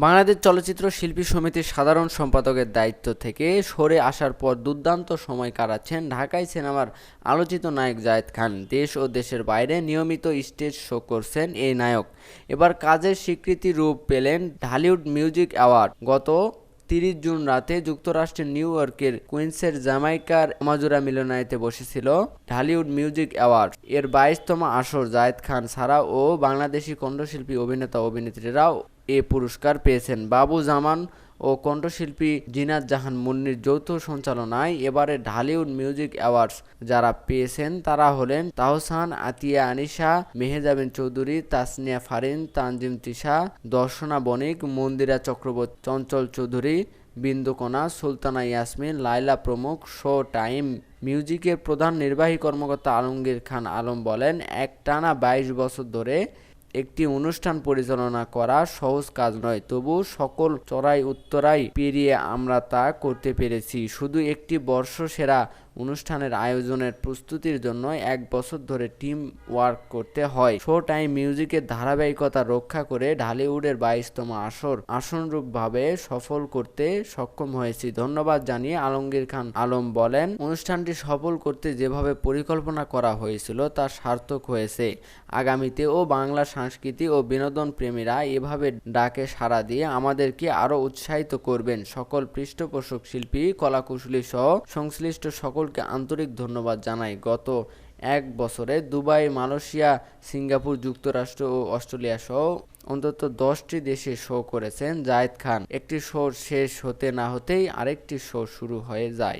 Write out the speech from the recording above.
বাংলাদেশ চলচ্চিত্র শিল্পী সমিতির সাধারণ সম্পাদকের দায়িত্ব থেকে সরে আসার পর দুর্দান্ত সময় কাটাচ্ছেন ঢাকাই সিনেমার আলোচিত নায়ক জায়েদ খান। দেশ ও দেশের বাইরে নিয়মিত স্টেজ শো করছেন এই নায়ক। এবার কাজের স্বীকৃতি রূপ পেলেন ঢালিউড মিউজিক অ্যাওয়ার্ড। গত 30 জুন রাতে যুক্তরাষ্ট্রের নিউ ইয়র্কের কুইন্সের জ্যামাইকার আমাজুরা মিলনায়তে বসেছিল ঢালিউড মিউজিক অ্যাওয়ার্ড এর 22তম আসর। জায়েদ খান ছাড়াও বাংলাদেশি কণ্ঠশিল্পী, অভিনেতা অভিনেত্রীরাও এ পুরস্কার পেয়েছেন। বাবু জামান ও কণ্ঠশিল্পী জিনাত জাহান মুন্নির যৌথ সঞ্চালনায় এবারে ঢালিউড মিউজিক অ্যাওয়ার্ডস যারা পেয়েছেন তারা হলেন তাহসান, আতিয়া, আনিশা, মেহজাবিন চৌধুরী, তাসনিয়া ফারিন, তানজিম তিশা, দর্শনা বণিক, মন্দিরা চক্রবর্তী, চঞ্চল চৌধুরী, বিন্দুকণা, সুলতানা ইয়াসমিন, লায়লা প্রমুখ। শো টাইম মিউজিকের প্রধান নির্বাহী কর্মকর্তা আলমগীর খান আলম বলেন, একটানা 22 বছর ধরে একটি অনুষ্ঠান পরিচালনা করা সহজ কাজ নয়, তবু সকল চড়াই উত্তরাই পেরিয়ে আমরা তা করতে পেরেছি। শুধু একটি বর্ষসেরা অনুষ্ঠানের আয়োজনের প্রস্তুতির জন্য 1 বছর ধরে টিম ওয়ার্ক করতে হয়। শো টাইম মিউজিকের ধারাবাহিকতা রক্ষা করে ঢালিউডের 22তম আসর আসনরূপভাবে সফল করতে সক্ষম হয়েছি। ধন্যবাদ জানিয়ে আলমগীর খান আলম বলেন, অনুষ্ঠানটি সফল করতে যেভাবে পরিকল্পনা করা হয়েছিল তা সার্থক হয়েছে। আগামীতেও বাংলা সংস্কৃতি ও বিনোদন প্রেমীরা এভাবে ডাকে সাড়া দিয়ে আমাদেরকে আরও উৎসাহিত করবেন। সকল পৃষ্ঠপোষক শিল্পী, কলাকুশলী সহ সংশ্লিষ্ট সকলকে আন্তরিক ধন্যবাদ জানাই। গত 1 বছরে দুবাই, মালয়েশিয়া, সিঙ্গাপুর, যুক্তরাষ্ট্র ও অস্ট্রেলিয়া সহ অন্তত 10টি দেশে শো করেছেন জায়েদ খান। একটি শো শেষ হতে না হতেই আরেকটি শো শুরু হয়ে যায়।